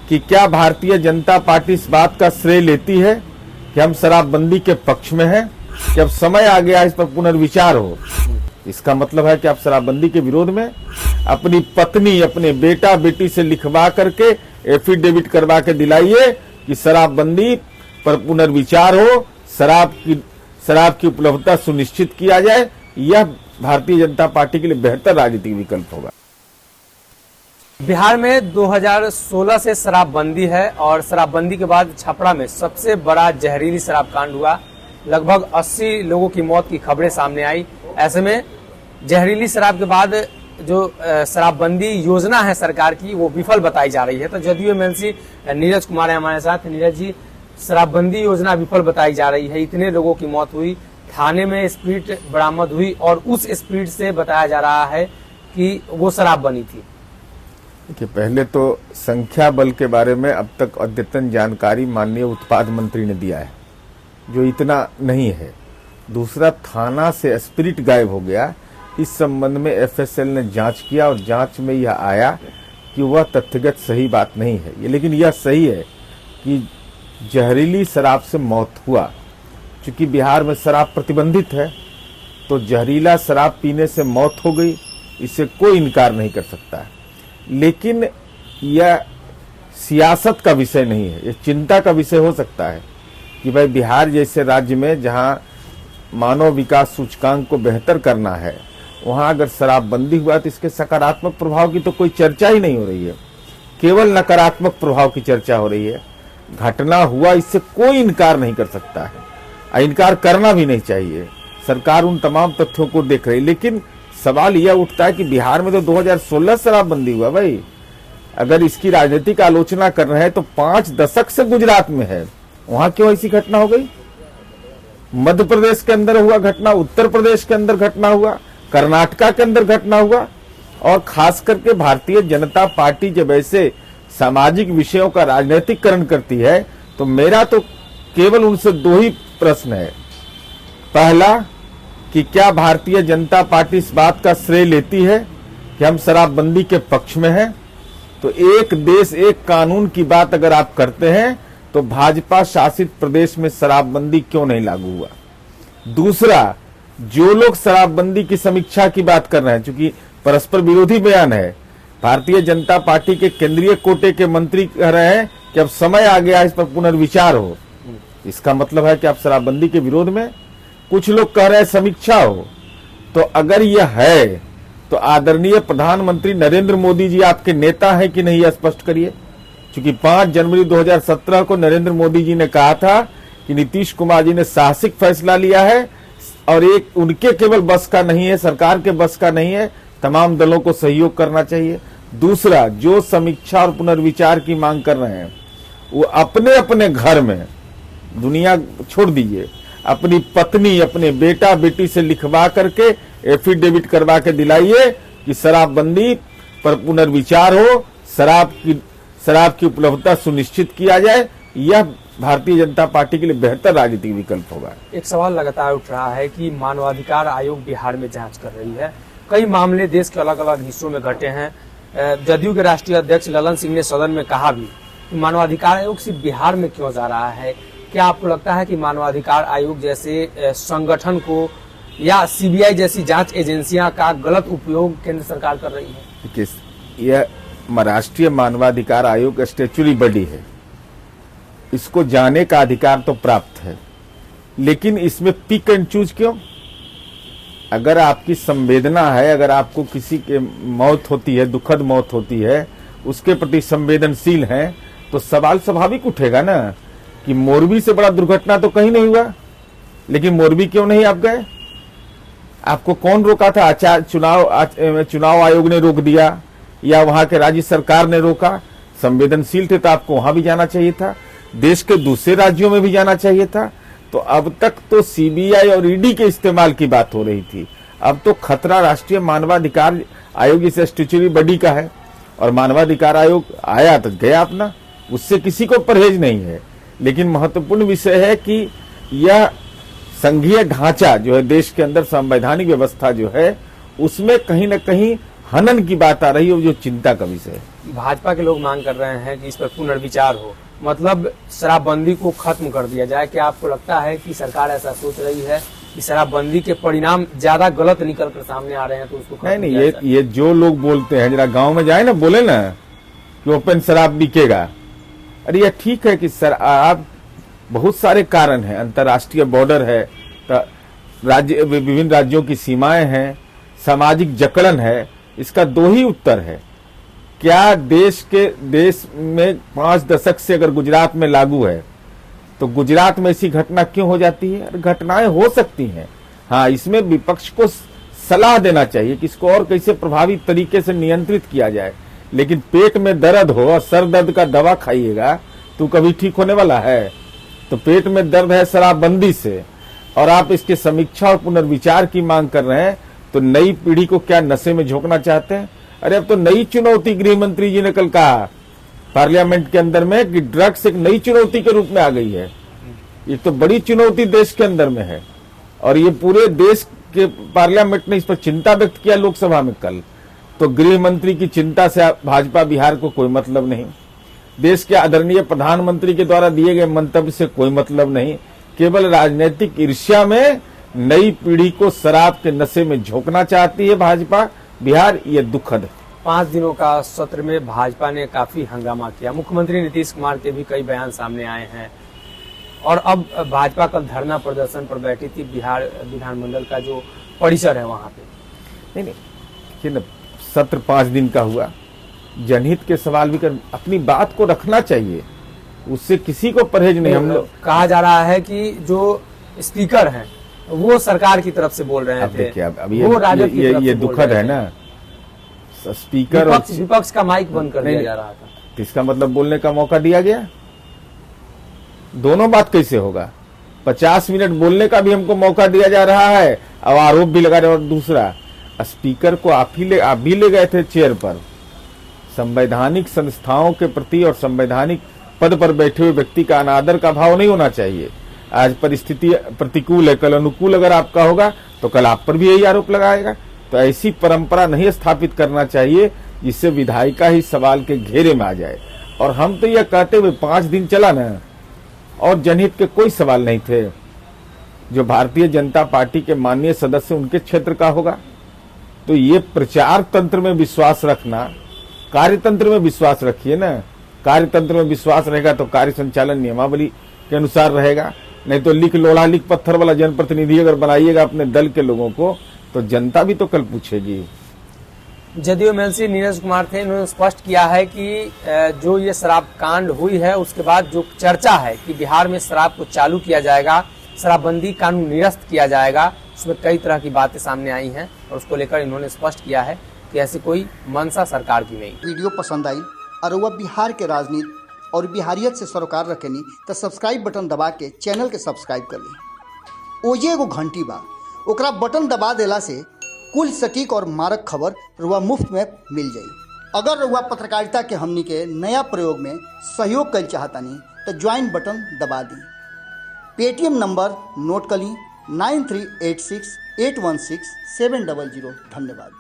कि क्या भारतीय जनता पार्टी इस बात का श्रेय लेती है कि हम शराबबंदी के पक्ष में हैं, कि अब समय आ गया इस पर पुनर्विचार हो। इसका मतलब है कि आप शराबबंदी के विरोध में अपनी पत्नी, अपने बेटा बेटी से लिखवा करके एफिडेविट करवा के दिलाइए कि शराबबंदी पर पुनर्विचार हो, शराब की उपलब्धता सुनिश्चित किया जाए। यह भारतीय जनता पार्टी के लिए बेहतर राजनीतिक विकल्प होगा। बिहार में 2016 से शराबबंदी है और शराबबंदी के बाद छपरा में सबसे बड़ा जहरीली शराब कांड हुआ। लगभग 80 लोगों की मौत की खबरें सामने आई। ऐसे में जहरीली शराब के बाद जो शराबबंदी योजना है सरकार की, वो विफल बताई जा रही है। तो जदयू एमएलसी नीरज कुमार है हमारे साथ। नीरज जी, शराबबंदी योजना विफल बताई जा रही है, इतने लोगों की मौत हुई, थाने में स्प्रिट बरामद हुई और उस स्प्रिट से बताया जा रहा है कि वो शराब बनी थी। देखिए, पहले तो संख्या बल के बारे में अब तक अद्यतन जानकारी माननीय उत्पाद मंत्री ने दिया है, जो इतना नहीं है। दूसरा, थाना से स्पिरिट गायब हो गया। इस संबंध में एफएसएल ने जांच किया और जांच में यह आया कि वह तथ्यगत सही बात नहीं है ये, लेकिन यह सही है कि जहरीली शराब से मौत हुआ। चूंकि बिहार में शराब प्रतिबंधित है, तो जहरीला शराब पीने से मौत हो गई, इससे कोई इनकार नहीं कर सकता है। लेकिन यह सियासत का विषय नहीं है, यह चिंता का विषय हो सकता है कि भाई बिहार जैसे राज्य में जहां मानव विकास सूचकांक को बेहतर करना है, वहां अगर शराबबंदी हुआ तो इसके सकारात्मक प्रभाव की तो कोई चर्चा ही नहीं हो रही है, केवल नकारात्मक प्रभाव की चर्चा हो रही है। घटना हुआ, इससे कोई इनकार नहीं कर सकता है, इनकार करना भी नहीं चाहिए। सरकार उन तमाम तथ्यों को देख रही है। लेकिन सवाल यह उठता है कि बिहार में तो 2016 शराबबंदी हुआ। भाई, अगर इसकी राजनीतिक आलोचना कर रहे हैं तो 5 दशक से गुजरात में है, वहां क्यों ऐसी घटना हो गई? मध्य प्रदेश के अंदर हुआ घटना, उत्तर प्रदेश के अंदर घटना हुआ, कर्नाटका के अंदर घटना हुआ। और खास करके भारतीय जनता पार्टी जब ऐसे सामाजिक विषयों का राजनीतिकरण करती है, तो मेरा तो केवल उनसे 2 ही प्रश्न है। पहला, कि क्या भारतीय जनता पार्टी इस बात का श्रेय लेती है कि हम शराबबंदी के पक्ष में हैं? तो एक देश एक कानून की बात अगर आप करते हैं तो भाजपा शासित प्रदेश में शराबबंदी क्यों नहीं लागू हुआ? दूसरा, जो लोग शराबबंदी की समीक्षा की बात कर रहे हैं, चूंकि परस्पर विरोधी बयान है, भारतीय जनता पार्टी के केंद्रीय कोटे के मंत्री कह रहे हैं कि अब समय आ गया इस पर पुनर्विचार हो। इसका मतलब है कि आप शराबबंदी के विरोध में, कुछ लोग कह रहे हैं समीक्षा हो। तो अगर यह है तो आदरणीय प्रधानमंत्री नरेंद्र मोदी जी आपके नेता हैं कि नहीं, यह स्पष्ट करिए। क्योंकि 5 जनवरी 2017 को नरेंद्र मोदी जी ने कहा था कि नीतीश कुमार जी ने साहसिक फैसला लिया है और एक उनके केवल बस का नहीं है, सरकार के बस का नहीं है, तमाम दलों को सहयोग करना चाहिए। दूसरा, जो समीक्षा और पुनर्विचार की मांग कर रहे हैं, वो अपने अपने घर में, दुनिया छोड़ दीजिए, अपनी पत्नी, अपने बेटा बेटी से लिखवा करके एफिडेविट करवा के दिलाइए कि शराबबंदी पर पुनर्विचार हो, शराब की उपलब्धता सुनिश्चित किया जाए। यह भारतीय जनता पार्टी के लिए बेहतर राजनीतिक विकल्प होगा। एक सवाल लगातार उठ रहा है कि मानवाधिकार आयोग बिहार में जांच कर रही है। कई मामले देश के अलग अलग हिस्सों में घटे हैं। जदयू के राष्ट्रीय अध्यक्ष ललन सिंह ने सदन में कहा भी कि मानवाधिकार आयोग सिर्फ बिहार में क्यों जा रहा है। क्या आपको लगता है कि मानवाधिकार आयोग जैसे संगठन को या सीबीआई जैसी जांच एजेंसियां का गलत उपयोग केंद्र सरकार कर रही है? यह राष्ट्रीय मानवाधिकार आयोग स्टैट्यूटरी बॉडी है, इसको जाने का अधिकार तो प्राप्त है, लेकिन इसमें पिक एंड चूज क्यों? अगर आपकी संवेदना है, अगर आपको किसी के मौत होती है, दुखद मौत होती है, उसके प्रति संवेदनशील हैं, तो सवाल स्वाभाविक उठेगा ना कि मोरबी से बड़ा दुर्घटना तो कहीं नहीं हुआ, लेकिन मोरबी क्यों नहीं आप गए? आपको कौन रोका था? चुनाव आयोग ने रोक दिया या वहां के राज्य सरकार ने रोका? संवेदनशील थे तो आपको वहां भी जाना चाहिए था, देश के दूसरे राज्यों में भी जाना चाहिए था। तो अब तक तो सीबीआई और ईडी के इस्तेमाल की बात हो रही थी, अब तो खतरा राष्ट्रीय मानवाधिकार आयोग इस स्टैट्यूटरी बॉडी का है। और मानवाधिकार आयोग आया तो गया अपना, उससे किसी को परहेज नहीं है। लेकिन महत्वपूर्ण विषय है कि यह संघीय ढांचा जो है देश के अंदर, संवैधानिक व्यवस्था जो है, उसमें कहीं न कहीं हनन की बात आ रही है, जो चिंता का विषय है। भाजपा के लोग मांग कर रहे हैं कि इस पर पुनर्विचार हो, मतलब शराबबंदी को खत्म कर दिया जाए। क्या आपको लगता है कि सरकार ऐसा सोच रही है कि शराबबंदी के परिणाम ज्यादा गलत निकल कर सामने आ रहे हैं तो उसको खत्म नहीं, किया जाए? ये जो लोग बोलते हैं, जरा गांव में जाए ना, बोले ना कि ओपन शराब बिकेगा। अरे ये ठीक है कि शराब, बहुत सारे कारण हैं, अंतर्राष्ट्रीय बॉर्डर है, राज्य, विभिन्न राज्यों की सीमाएं हैं, सामाजिक जकड़न है। इसका दो ही उत्तर है। क्या देश में 5 दशक से अगर गुजरात में लागू है तो गुजरात में ऐसी घटना क्यों हो जाती है? घटनाएं हो सकती हैं। हाँ, इसमें विपक्ष को सलाह देना चाहिए कि इसको और कैसे प्रभावी तरीके से नियंत्रित किया जाए। लेकिन पेट में दर्द हो और सर दर्द का दवा खाइएगा तो कभी ठीक होने वाला है? तो पेट में दर्द है शराबबंदी से और आप इसके समीक्षा और पुनर्विचार की मांग कर रहे हैं, तो नई पीढ़ी को क्या नशे में झोंकना चाहते हैं? अरे अब तो नई चुनौती गृह मंत्री जी ने कल कहा पार्लियामेंट के अंदर में कि ड्रग्स एक नई चुनौती के रूप में आ गई है। ये तो बड़ी चुनौती देश के अंदर में है और ये पूरे देश के पार्लियामेंट ने इस पर चिंता व्यक्त किया लोकसभा में कल। तो गृह मंत्री की चिंता से भाजपा बिहार को कोई मतलब नहीं, देश के आदरणीय प्रधानमंत्री के द्वारा दिए गए मंतव्य से कोई मतलब नहीं। केवल राजनीतिक ईर्ष्या में नई पीढ़ी को शराब के नशे में झोंकना चाहती है भाजपा बिहार। ये दुखद है। 5 दिनों का सत्र में भाजपा ने काफी हंगामा किया। मुख्यमंत्री नीतीश कुमार के भी कई बयान सामने आए हैं और अब भाजपा कल धरना प्रदर्शन पर बैठी थी बिहार विधानमंडल का जो परिसर है वहां पे। नहीं, सत्र 5 दिन का हुआ, जनहित के सवाल भी कर अपनी बात को रखना चाहिए, उससे किसी को परहेज नहीं। हम लोग कहा जा रहा है कि जो स्पीकर हैं वो सरकार की तरफ से बोल रहे थे। देखिए, अब वो राजद की तरफ ये से बोल दुखद रहे है थे। ना। स्पीकर विपक्ष का माइक बंद कर दिया जा रहा था। इसका मतलब बोलने का मौका दिया गया? दोनों बात कैसे होगा? 50 मिनट बोलने का भी हमको मौका दिया जा रहा है और आरोप भी लगा रहे। और दूसरा, स्पीकर को आप भी ले गए थे चेयर पर। संवैधानिक संस्थाओं के प्रति और संवैधानिक पद पर बैठे हुए व्यक्ति का अनादर का भाव नहीं होना चाहिए। आज परिस्थिति प्रतिकूल है, कल अनुकूल अगर आपका होगा तो कल आप पर भी यही आरोप लगाएगा। तो ऐसी परंपरा नहीं स्थापित करना चाहिए जिससे विधायिका ही सवाल के घेरे में आ जाए। और हम तो यह कहते हुए 5 दिन चला ना और जनहित के कोई सवाल नहीं थे। जो भारतीय जनता पार्टी के माननीय सदस्य उनके क्षेत्र का होगा। तो ये प्रचार तंत्र में विश्वास रखना, कार्यतंत्र में विश्वास रखिए ना। कार्यतंत्र में विश्वास रहेगा तो कार्य संचालन नियमावली के अनुसार रहेगा। नहीं तो लोढ़ा लिख पत्थर वाला जनप्रतिनिधि अगर बनाइएगा अपने दल के लोगों को तो जनता भी तो कल पूछेगी। जदयू एमएलसी नीरज कुमार थे, इन्होंने स्पष्ट किया है कि जो ये शराब कांड हुई है उसके बाद जो चर्चा है कि बिहार में शराब को चालू किया जाएगा, शराबबंदी कानून निरस्त किया जाएगा, उसमें कई तरह की बातें सामने आई हैं और उसको लेकर इन्होंने स्पष्ट किया है कि ऐसी कोई मंशा सरकार की नहीं। वीडियो पसंद आई और वह बिहार के राजनीति और बिहारियत से सरोकार रखेनी तो सब्सक्राइब बटन दबा के चैनल के सब्सक्राइब कर ली। ओजे एगो घंटी बा, ओकरा बटन दबा देला से कुल सटीक और मारक खबर रुआ मुफ्त में मिल जाई। अगर रुआ पत्रकारिता के हमनी के नया प्रयोग में सहयोग कर चाहतानी तो ज्वाइन बटन दबा दी। पेटीएम नंबर नोट कर ली 9386816700। धन्यवाद।